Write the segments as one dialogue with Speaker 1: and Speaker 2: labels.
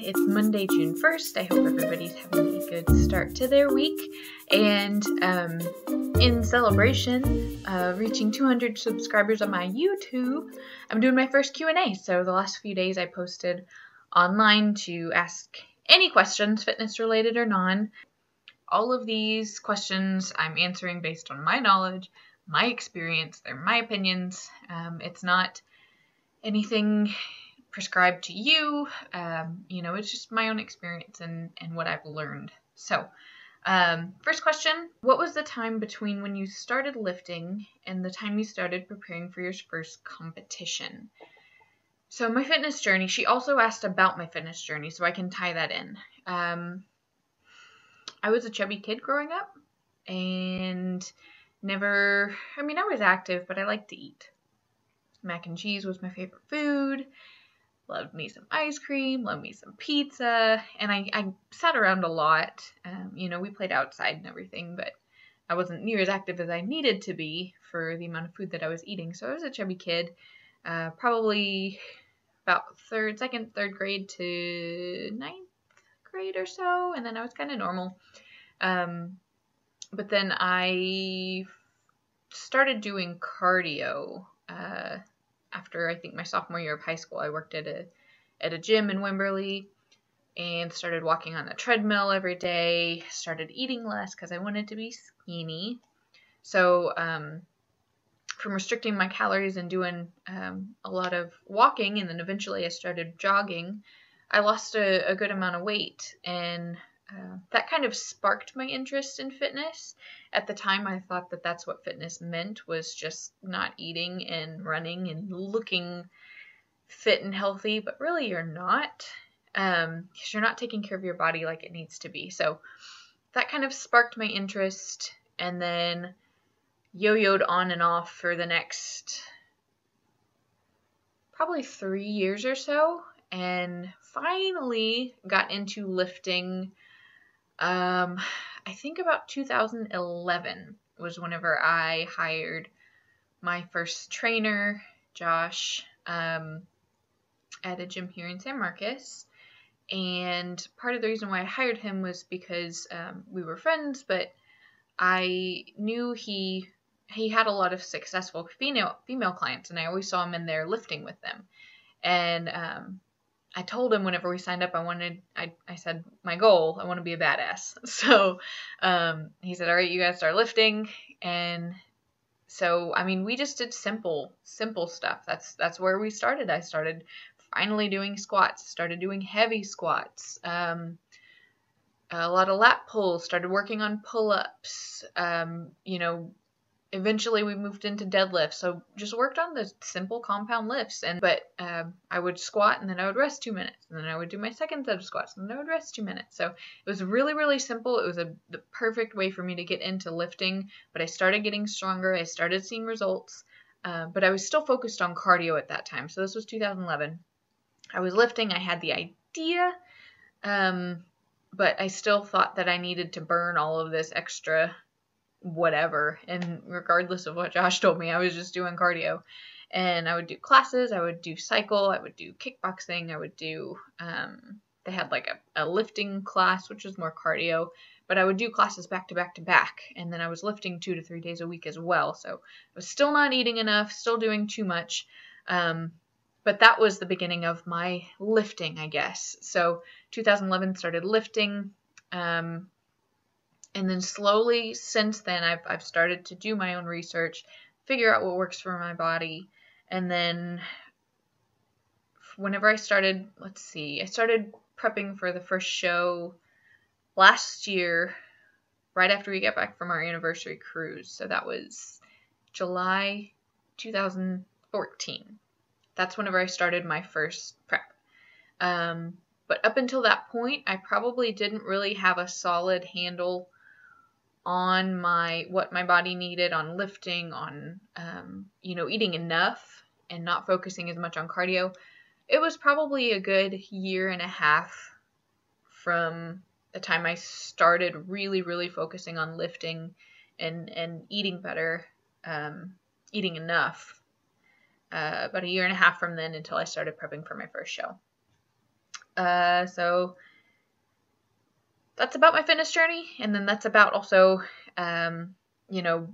Speaker 1: It's Monday, June 1st. I hope everybody's having a good start to their week. And in celebration of reaching 200 subscribers on my YouTube, I'm doing my first Q&A. So the last few days I posted online to ask any questions, fitness related or non. All of these questions I'm answering based on my knowledge, my experience, they're my opinions. It's not anything prescribed to you. It's just my own experience and what I've learned. So, first question, what was the time between when you started lifting and the time you started preparing for your first competition? So my fitness journey, she also asked about my fitness journey, so I can tie that in. I was a chubby kid growing up and I was active, but I liked to eat. Mac and cheese was my favorite food. Loved me some ice cream, loved me some pizza, and I sat around a lot. We played outside and everything, but I wasn't near as active as I needed to be for the amount of food that I was eating. So I was a chubby kid, probably about second, third grade to ninth grade or so, and then I was kind of normal. But then I started doing cardio after I think my sophomore year of high school. I worked at a gym in Wimberley and started walking on the treadmill every day, started eating less because I wanted to be skinny. So from restricting my calories and doing a lot of walking, and then eventually I started jogging, I lost a good amount of weight, and that kind of sparked my interest in fitness. At the time, I thought that that's what fitness meant, was just not eating and running and looking fit and healthy, but really you're not, because you're not taking care of your body like it needs to be. So that kind of sparked my interest, and then yo-yoed on and off for the next probably 3 years or so, and finally got into lifting. I think about 2011 was whenever I hired my first trainer, Josh, at a gym here in San Marcos. And part of the reason why I hired him was because we were friends, but I knew he had a lot of successful female clients, and I always saw him in there lifting with them. And I told him whenever we signed up, I said, my goal, I want to be a badass. So he said, all right, you guys start lifting. And so, we just did simple stuff. That's where we started. I started finally doing squats, started doing heavy squats, a lot of lat pulls, started working on pull-ups. Eventually we moved into deadlifts, so just worked on the simple compound lifts. But I would squat, and then I would rest 2 minutes, and then I would do my second set of squats, and then I would rest 2 minutes. So it was really, really simple. It was the perfect way for me to get into lifting, but I started getting stronger. I started seeing results, but I was still focused on cardio at that time. So this was 2011. I was lifting. I had the idea, but I still thought that I needed to burn all of this extra whatever, and regardless of what Josh told me, I was just doing cardio. And I would do classes, I would do cycle, I would do kickboxing, I would do they had like a lifting class, which was more cardio, but I would do classes back to back to back, and then I was lifting 2 to 3 days a week as well. So I was still not eating enough, still doing too much, but that was the beginning of my lifting, I guess. So 2011 started lifting, and then slowly since then, I've started to do my own research, figure out what works for my body. And then whenever I started prepping for the first show last year, right after we got back from our anniversary cruise. So that was July 2014. That's whenever I started my first prep. But up until that point, I probably didn't really have a solid handle on what my body needed, on lifting, on, eating enough and not focusing as much on cardio. It was probably a good 1.5 years from the time I started really, really focusing on lifting and eating better, eating enough. About 1.5 years from then until I started prepping for my first show. So that's about my fitness journey, and then that's about also, you know,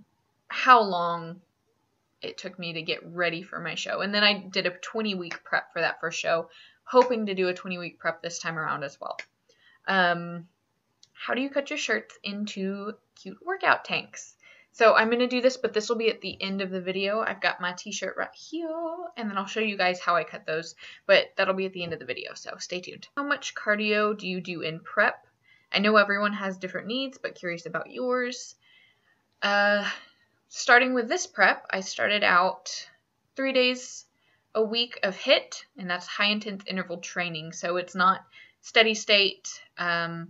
Speaker 1: how long it took me to get ready for my show. And then I did a 20-week prep for that first show, hoping to do a 20-week prep this time around as well. How do you cut your shirts into cute workout tanks? So I'm going to do this, but this will be at the end of the video. I've got my t-shirt right here, and then I'll show you guys how I cut those, but that'll be at the end of the video, so stay tuned. How much cardio do you do in prep? I know everyone has different needs, but curious about yours. Starting with this prep, I started out 3 days a week of HIIT, and that's high intense interval training. So it's not steady state. I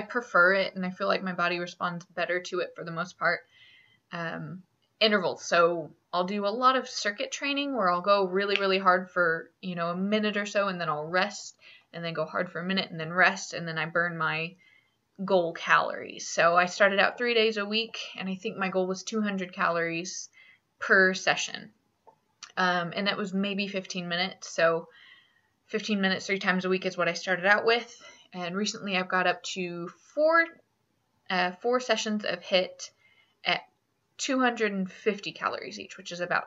Speaker 1: prefer it, and I feel like my body responds better to it for the most part. Intervals. So I'll do a lot of circuit training where I'll go really, really hard for, a minute or so, and then I'll rest, and then go hard for a minute, and then rest, and then I burn my goal calories. So I started out 3 days a week, and I think my goal was 200 calories per session. And that was maybe 15 minutes. So 15 minutes 3 times a week is what I started out with. And recently I've got up to four sessions of HIIT at 250 calories each, which is about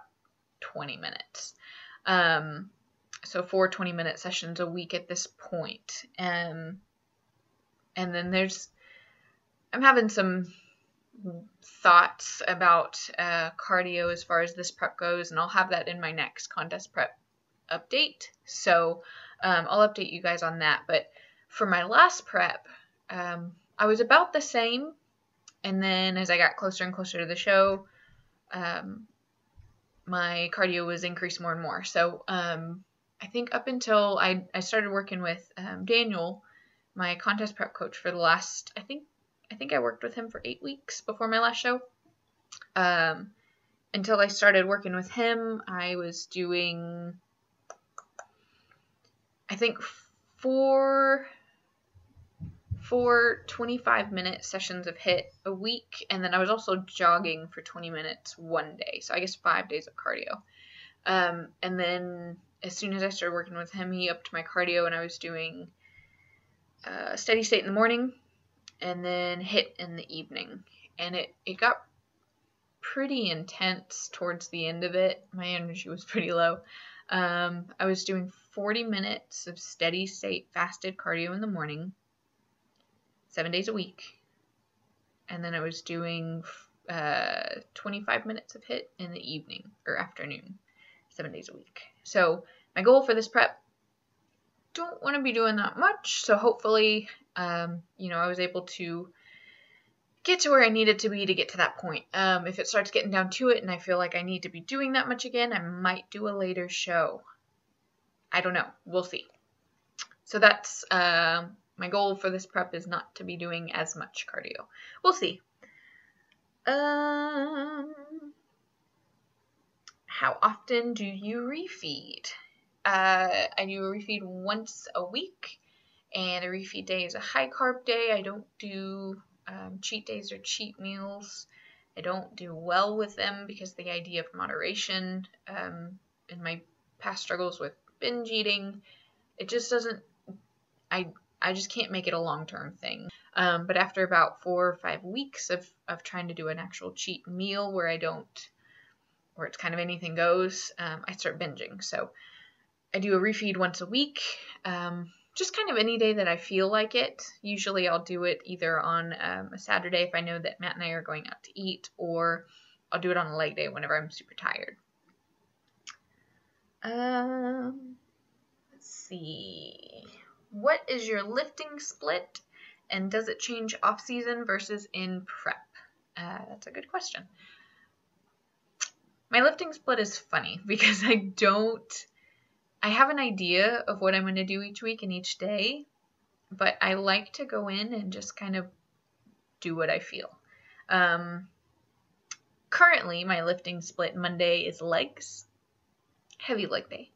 Speaker 1: 20 minutes. So 4 20-minute sessions a week at this point. And then I'm having some thoughts about cardio as far as this prep goes, and I'll have that in my next contest prep update. So I'll update you guys on that. But for my last prep, I was about the same, and then as I got closer and closer to the show, my cardio was increased more and more. So I think up until I started working with Daniel, my contest prep coach, for the last, I think I worked with him for 8 weeks before my last show. Until I started working with him, I was doing, I think, four 25-minute sessions of HIIT a week, and then I was also jogging for 20 minutes one day, so I guess 5 days of cardio. And then as soon as I started working with him, he upped my cardio, and I was doing steady state in the morning, and then HIIT in the evening. And it got pretty intense towards the end of it. My energy was pretty low. I was doing 40 minutes of steady state fasted cardio in the morning, 7 days a week. And then I was doing 25 minutes of HIIT in the evening or afternoon, 7 days a week. So my goal for this prep, don't want to be doing that much, so hopefully I was able to get to where I needed to be to get to that point. If it starts getting down to it and I feel like I need to be doing that much again, I might do a later show. I don't know. We'll see. So that's my goal for this prep, is not to be doing as much cardio. We'll see. How often do you refeed? I do a refeed once a week, and a refeed day is a high carb day. I don't do cheat days or cheat meals. I don't do well with them because the idea of moderation, in my past struggles with binge eating, it just doesn't, I just can't make it a long-term thing. But after about 4 or 5 weeks of trying to do an actual cheat meal where it's kind of anything goes, I start binging. So I do a refeed once a week, just kind of any day that I feel like it. Usually I'll do it either on a Saturday if I know that Matt and I are going out to eat, or I'll do it on a leg day whenever I'm super tired. Let's see. What is your lifting split, and does it change off-season versus in prep? That's a good question. My lifting split is funny because I have an idea of what I'm going to do each week and each day, but I like to go in and just kind of do what I feel. Currently, my lifting split Monday is legs, heavy leg day.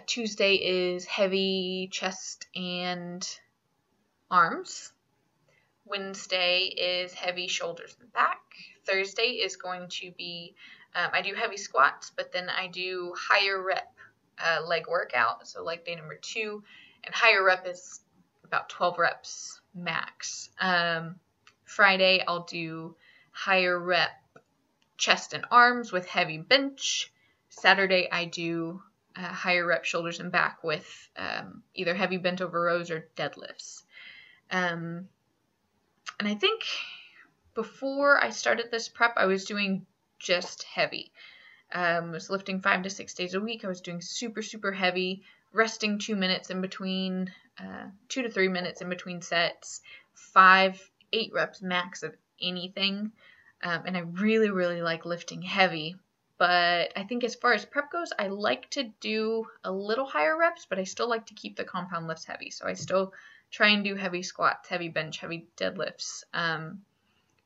Speaker 1: Tuesday is heavy chest and arms. Wednesday is heavy shoulders and back. Thursday is going to be, I do heavy squats, but then I do higher rep leg workout, so leg day number 2, and higher rep is about 12 reps max. Friday, I'll do higher rep chest and arms with heavy bench. Saturday, I do higher rep shoulders and back with either heavy bent over rows or deadlifts. And I think before I started this prep, I was doing just heavy. I was lifting 5 to 6 days a week. I was doing super, super heavy, resting 2 minutes in between, 2 to 3 minutes in between sets, 5, 8 reps max of anything. And I really, really like lifting heavy. But I think as far as prep goes, I like to do a little higher reps, but I still like to keep the compound lifts heavy. So I still try and do heavy squats, heavy bench, heavy deadlifts.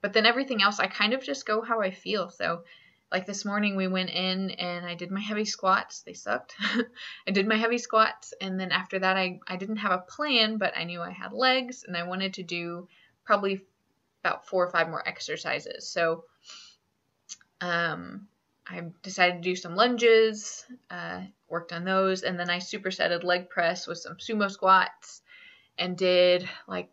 Speaker 1: But then everything else, I kind of just go how I feel. So like this morning we went in and I did my heavy squats. They sucked. I did my heavy squats, and then after that I didn't have a plan, but I knew I had legs and I wanted to do probably about 4 or 5 more exercises. So I decided to do some lunges, worked on those, and then I supersetted leg press with some sumo squats and did like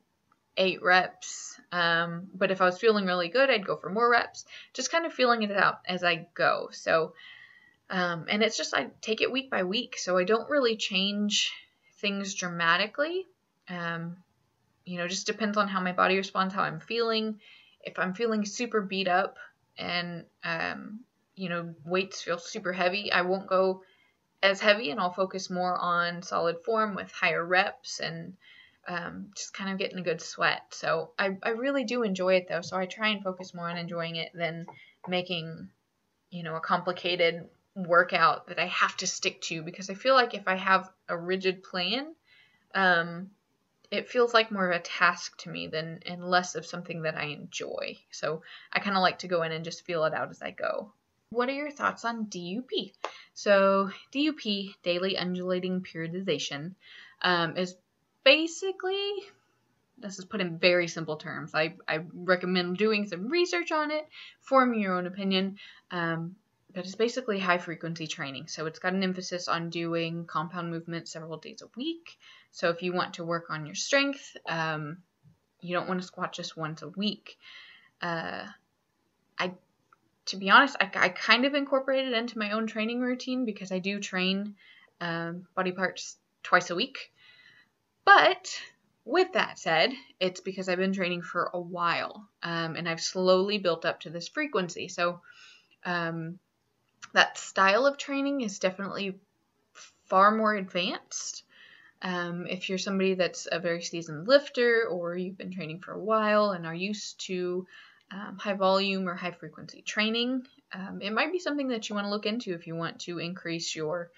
Speaker 1: 8 reps. But if I was feeling really good, I'd go for more reps, just kind of feeling it out as I go. So, and it's just, I take it week by week. So I don't really change things dramatically. Just depends on how my body responds, how I'm feeling. If I'm feeling super beat up and, weights feel super heavy, I won't go as heavy, and I'll focus more on solid form with higher reps and just kind of getting a good sweat. So I really do enjoy it though. So I try and focus more on enjoying it than making, a complicated workout that I have to stick to, because I feel like if I have a rigid plan, it feels like more of a task to me and less of something that I enjoy. So I kind of like to go in and just feel it out as I go. What are your thoughts on DUP? So DUP, daily undulating periodization, is basically, this is put in very simple terms. I recommend doing some research on it, forming your own opinion, but it's basically high frequency training. So it's got an emphasis on doing compound movement several days a week. So if you want to work on your strength, you don't want to squat just once a week. To be honest, I kind of incorporate it into my own training routine because I do train body parts twice a week. But with that said, it's because I've been training for a while, and I've slowly built up to this frequency. So that style of training is definitely far more advanced. If you're somebody that's a very seasoned lifter, or you've been training for a while and are used to high volume or high frequency training, it might be something that you want to look into if you want to increase your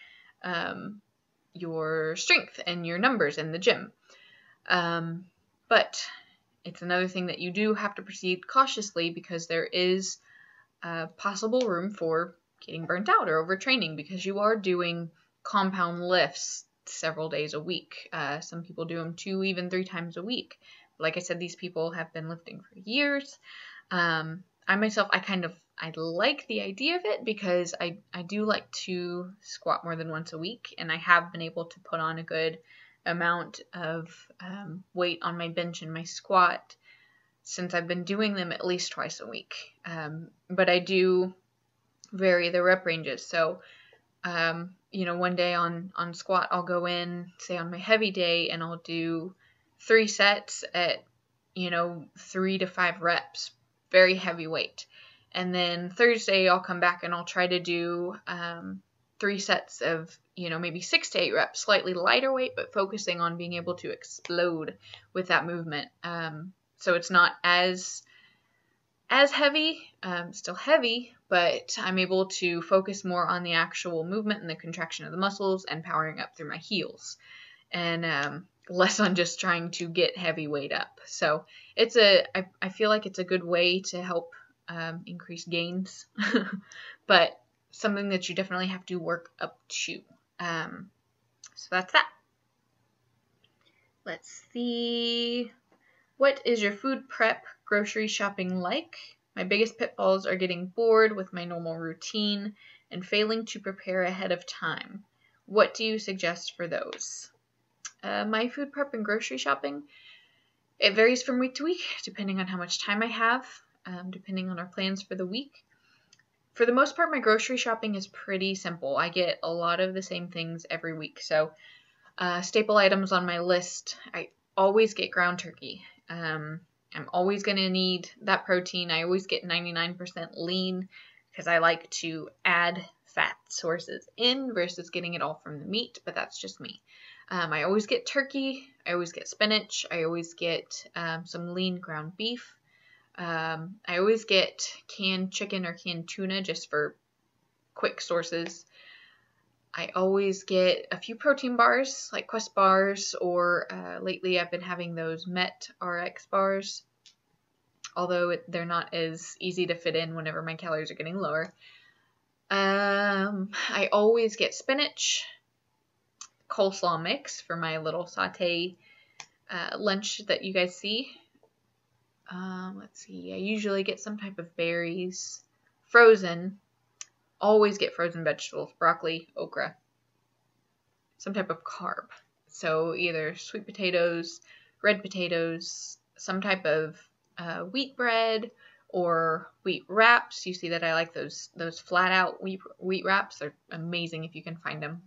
Speaker 1: strength and your numbers in the gym. But it's another thing that you do have to proceed cautiously, because there is possible room for getting burnt out or overtraining, because you are doing compound lifts several days a week. Some people do them 2, even 3 times a week. Like I said, these people have been lifting for years. I myself, I like the idea of it, because I do like to squat more than once a week, and I have been able to put on a good amount of weight on my bench and my squat since I've been doing them at least twice a week. But I do vary the rep ranges. So, one day on squat, I'll go in, say on my heavy day, and I'll do 3 sets at, 3 to 5 reps, very heavy weight. And then Thursday, I'll come back and I'll try to do 3 sets of, maybe 6 to 8 reps, slightly lighter weight, but focusing on being able to explode with that movement. So it's not as heavy, still heavy, but I'm able to focus more on the actual movement and the contraction of the muscles and powering up through my heels, and less on just trying to get heavy weight up. So I feel like it's a good way to help increase gains, but something that you definitely have to work up to. So that's that. Let's see. What is your food prep grocery shopping like? My biggest pitfalls are getting bored with my normal routine and failing to prepare ahead of time. What do you suggest for those? My food prep and grocery shopping, it varies from week to week, depending on how much time I have, depending on our plans for the week. For the most part, my grocery shopping is pretty simple. I get a lot of the same things every week. So staple items on my list, I always get ground turkey. I'm always going to need that protein. I always get 99% lean because I like to add fat sources in versus getting it all from the meat, but that's just me. I always get turkey. I always get spinach. I always get some lean ground beef. I always get canned chicken or canned tuna just for quick sources. I always get a few protein bars, like Quest bars, or lately I've been having those Met RX bars, although they're not as easy to fit in whenever my calories are getting lower. I always get spinach, coleslaw mix for my little saute lunch that you guys see. Let's see, I usually get some type of berries, frozen. Always get frozen vegetables, broccoli, okra, some type of carb. So either sweet potatoes, red potatoes, some type of wheat bread or wheat wraps. You see that I like those flat out wheat wraps. They're amazing if you can find them.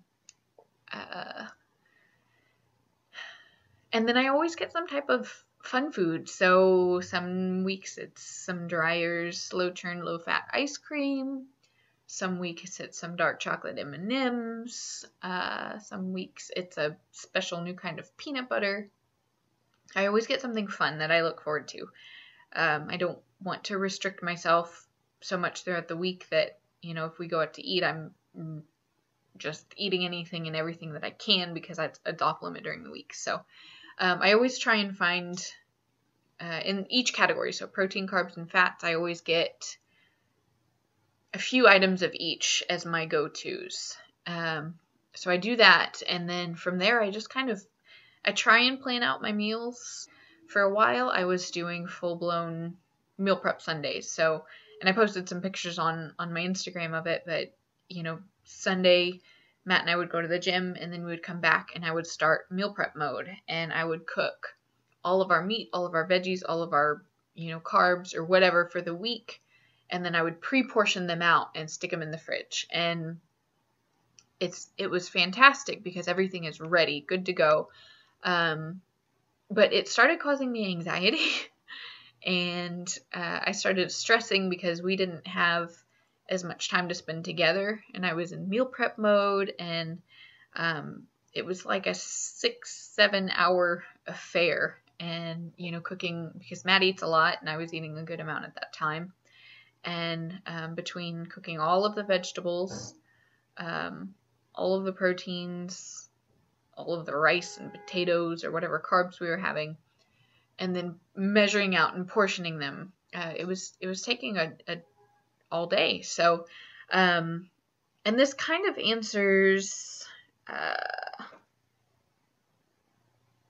Speaker 1: And then I always get some type of fun food. So some weeks it's some Dreyer's slow churn, low fat ice cream. Some weeks it's some dark chocolate M&Ms. Some weeks it's a special new kind of peanut butter. I always get something fun that I look forward to. I don't want to restrict myself so much throughout the week that, if we go out to eat, I'm just eating anything and everything that I can because it's off limit during the week. So I always try and find in each category, so protein, carbs, and fats, I always get a few items of each as my go-tos. So I do that, and then from there I just I try and plan out my meals. For a while I was doing full-blown meal prep Sundays, and I posted some pictures on my Instagram of it, but Sunday Matt and I would go to the gym, and then we would come back and I would start meal prep mode, and I would cook all of our meat, all of our veggies, all of our carbs or whatever for the week. And then I would pre-portion them out and stick them in the fridge. And it was fantastic because everything is ready, good to go. But it started causing me anxiety. And I started stressing because we didn't have as much time to spend together. And I was in meal prep mode. And it was like a 6-7 hour affair. And, cooking, because Matt eats a lot and I was eating a good amount at that time. And between cooking all of the vegetables, all of the proteins, all of the rice and potatoes or whatever carbs we were having, and then measuring out and portioning them, it was taking a all day. So, and this kind of answers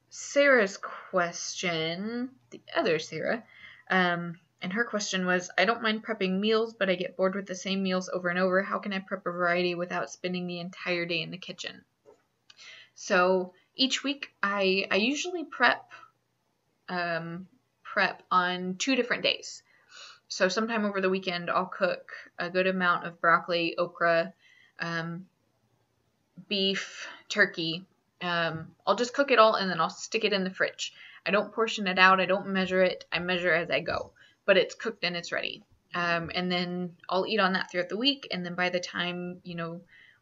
Speaker 1: Sarah's question, the other Sarah. And her question was, I don't mind prepping meals, but I get bored with the same meals over and over. How can I prep a variety without spending the entire day in the kitchen? So each week I usually prep on 2 different days. So sometime over the weekend I'll cook a good amount of broccoli, okra, beef, turkey. I'll just cook it all and then I'll stick it in the fridge. I don't portion it out. I don't measure it. I measure as I go. But it's cooked and it's ready. And then I'll eat on that throughout the week. And then by the time,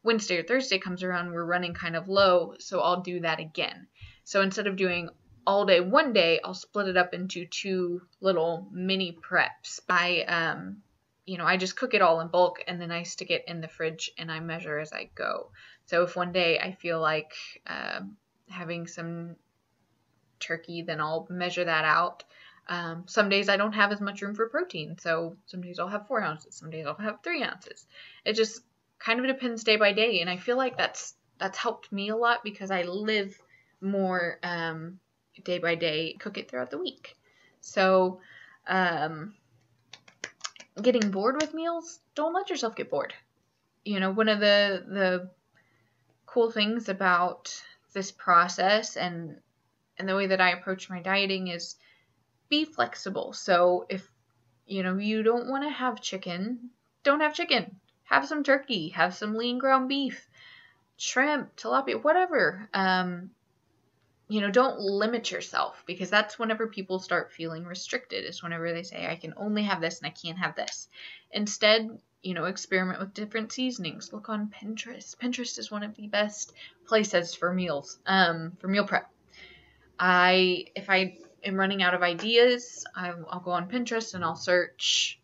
Speaker 1: Wednesday or Thursday comes around, we're running kind of low. So I'll do that again. So instead of doing all day one day, I'll split it up into 2 little mini preps. I just cook it all in bulk and then I stick it in the fridge and I measure as I go. So if one day I feel like having some turkey, then I'll measure that out. Some days I don't have as much room for protein, so some days I'll have 4 ounces, some days I'll have 3 ounces. It just kind of depends day by day, and I feel like that's helped me a lot because I live more day by day, cook it throughout the week. So getting bored with meals, don't let yourself get bored. One of the cool things about this process and the way that I approach my dieting is be flexible. So if, you don't want to have chicken, don't have chicken. Have some turkey, have some lean ground beef, shrimp, tilapia, whatever. Don't limit yourself, because that's whenever people start feeling restricted, is whenever they say, I can only have this and I can't have this. Instead, experiment with different seasonings. Look on Pinterest. Pinterest is one of the best places for meals, for meal prep. If I am running out of ideas, I'll go on Pinterest and I'll search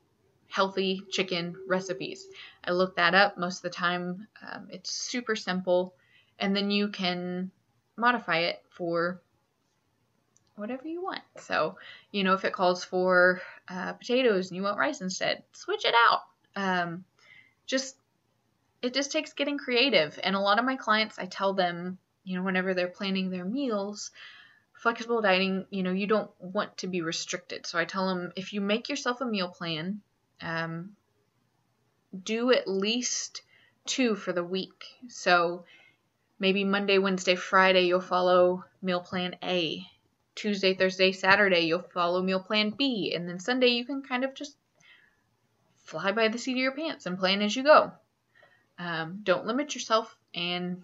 Speaker 1: healthy chicken recipes. I look that up. Most of the time, it's super simple, and then you can modify it for whatever you want. So, if it calls for potatoes and you want rice instead, switch it out. It just takes getting creative. And a lot of my clients, I tell them, whenever they're planning their meals, flexible dieting, you don't want to be restricted. So I tell them, if you make yourself a meal plan, do at least 2 for the week. So maybe Monday, Wednesday, Friday, you'll follow meal plan A. Tuesday, Thursday, Saturday, you'll follow meal plan B. And then Sunday, you can kind of just fly by the seat of your pants and plan as you go. Don't limit yourself and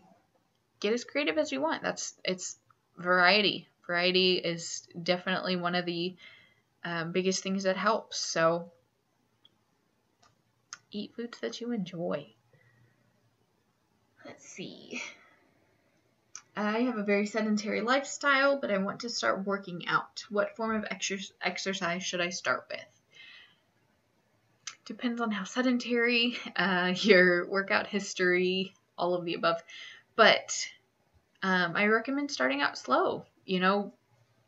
Speaker 1: get as creative as you want. It's variety. Variety is definitely one of the biggest things that helps. So eat foods that you enjoy. Let's see. I have a very sedentary lifestyle, but I want to start working out. What form of exercise should I start with? Depends on how sedentary, your workout history, all of the above. But I recommend starting out slow.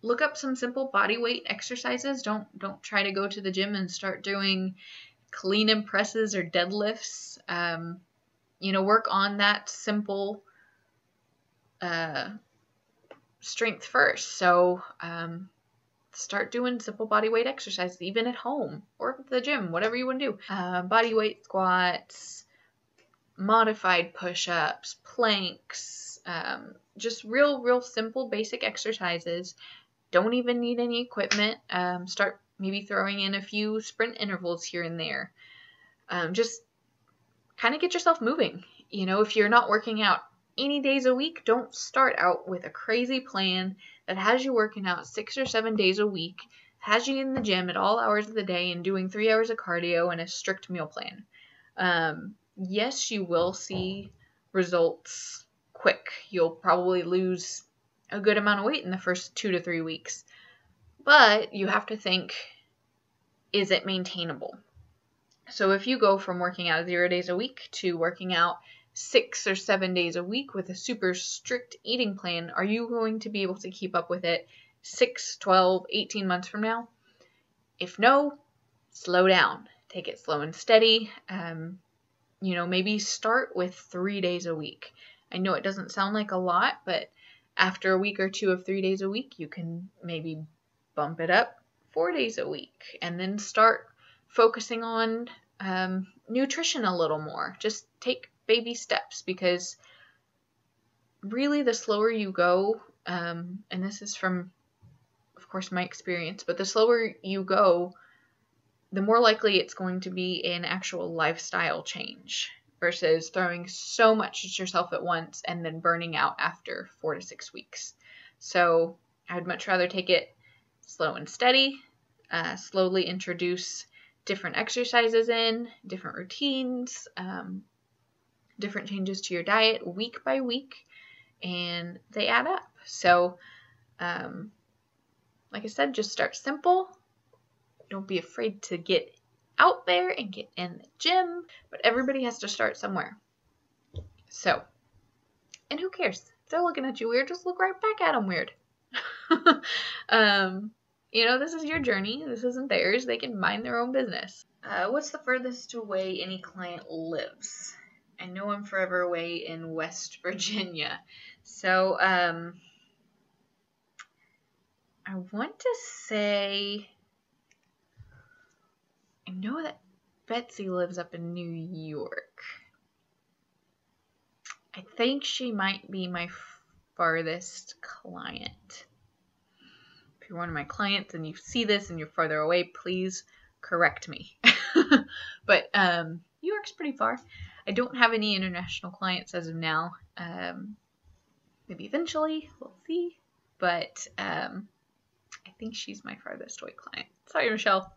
Speaker 1: Look up some simple body weight exercises. Don't try to go to the gym and start doing clean and presses or deadlifts. Work on that simple strength first. So start doing simple body weight exercises, even at home or at the gym, whatever you want to do. Body weight squats, modified push-ups, planks, just real simple basic exercises. Don't even need any equipment. Start maybe throwing in a few sprint intervals here and there. Just kind of get yourself moving. If you're not working out any days a week, don't start out with a crazy plan that has you working out 6 or 7 days a week, has you in the gym at all hours of the day and doing 3 hours of cardio and a strict meal plan. Yes, you will see results quick. You'll probably lose a good amount of weight in the first 2 to 3 weeks. But you have to think, is it maintainable? So if you go from working out 0 days a week to working out 6 or 7 days a week with a super strict eating plan, are you going to be able to keep up with it 6, 12, 18 months from now? If no, slow down. Take it slow and steady. Maybe start with 3 days a week. I know it doesn't sound like a lot, but after a week or 2 of 3 days a week, you can maybe bump it up 4 days a week and then start focusing on nutrition a little more. Just take baby steps, because really the slower you go, and this is from, of course, my experience, but the slower you go, the more likely it's going to be an actual lifestyle change versus throwing so much at yourself at once and then burning out after 4 to 6 weeks. So I'd much rather take it slow and steady, slowly introduce different exercises in, different routines, different changes to your diet week by week, and they add up. So, like I said, just start simple. Don't be afraid to get out there and get in the gym, but everybody has to start somewhere. So, and who cares? If they're looking at you weird, just look right back at them weird. This is your journey. This isn't theirs. They can mind their own business. What's the furthest away any client lives? I know I'm forever away in West Virginia. So, I want to say, I know that Betsy lives up in New York. I think she might be my farthest client. If you're one of my clients and you see this and you're farther away, please correct me. But New York's pretty far. I don't have any international clients as of now. Maybe eventually, we'll see. But I think she's my farthest away client. Sorry, Michelle.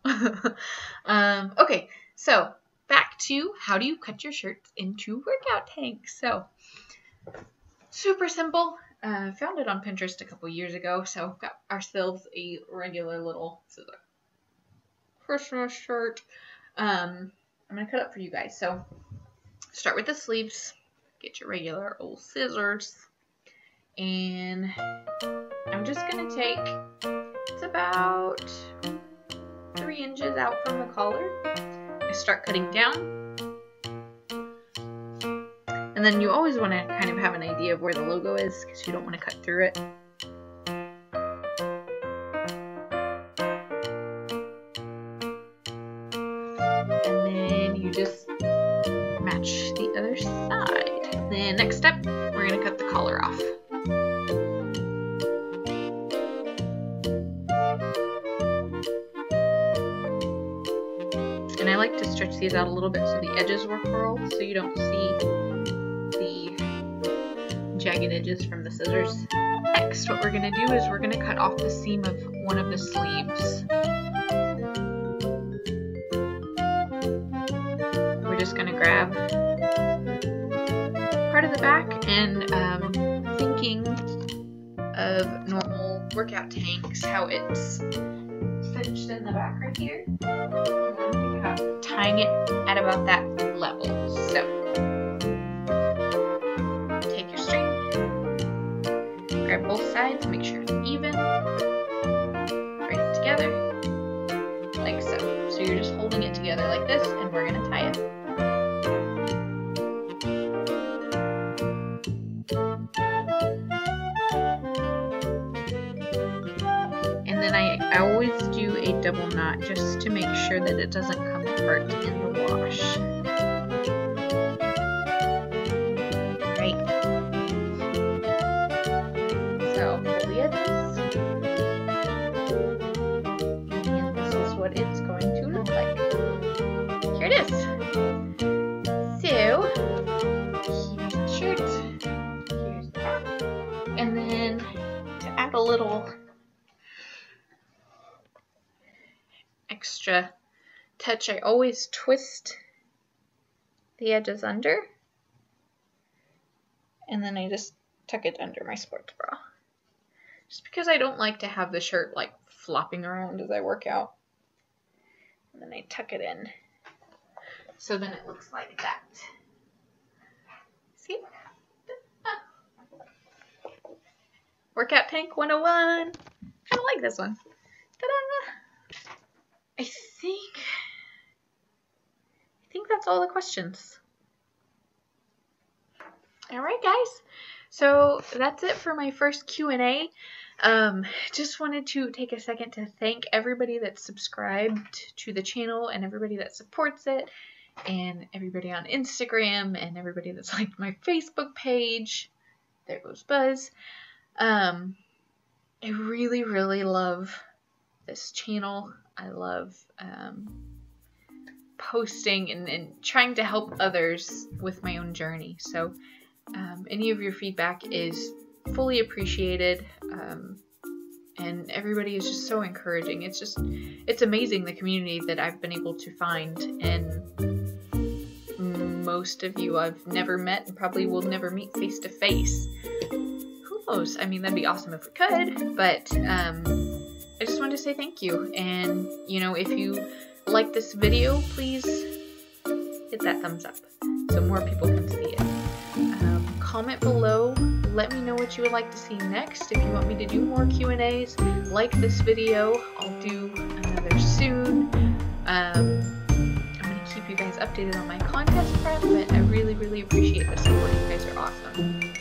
Speaker 1: Okay, so back to how do you cut your shirts into workout tanks. So super simple. Found it on Pinterest a couple years ago, so got ourselves a regular little Christmas shirt. I'm gonna cut up for you guys. So start with the sleeves. Get your regular old scissors, and I'm just gonna take, it's about 3 inches out from the collar. I start cutting down. And then you always want to kind of have an idea of where the logo is, because you don't want to cut through it. And then you just match the other side. Then next step, we're going to cut the collar off. And I like to stretch these out a little bit so the edges will curl, so you don't see jagged edges from the scissors. Next, what we're going to do is we're going to cut off the seam of one of the sleeves. We're just going to grab part of the back, and thinking of normal workout tanks, how it's cinched in the back right here. I'm thinking about tying it at about that level. So grab both sides, make sure it's even, braid it together, like so. So you're just holding it together like this, and we're going to tie it. And then I always do a double knot just to make sure that it doesn't come apart in the wash. What it's going to look like. Here it is. So, here's the shirt, here's the back, and then to add a little extra touch, I always twist the edges under, and then I just tuck it under my sports bra. Just because I don't like to have the shirt like flopping around as I work out. And then I tuck it in, so then it looks like that. See? Workout Tank 101. I kind of like this one. Ta-da! I think that's all the questions. All right, guys. So that's it for my first Q&A. Just wanted to take a second to thank everybody that subscribed to the channel and everybody that supports it and everybody on Instagram and everybody that's liked my Facebook page. There goes Buzz. I really, really love this channel. I love posting and trying to help others with my own journey. So any of your feedback is fully appreciated, and everybody is just so encouraging. It's amazing the community that I've been able to find, and most of you I've never met and probably will never meet face to face. Who knows? I mean, that'd be awesome if we could, but I just wanted to say thank you. And you know, if you like this video, please hit that thumbs up so more people can see it. Comment below, let me know what you would like to see next. If you want me to do more Q&As like this video, I'll do another soon. I'm going to keep you guys updated on my contest prep, but I really, really appreciate the support. You guys are awesome.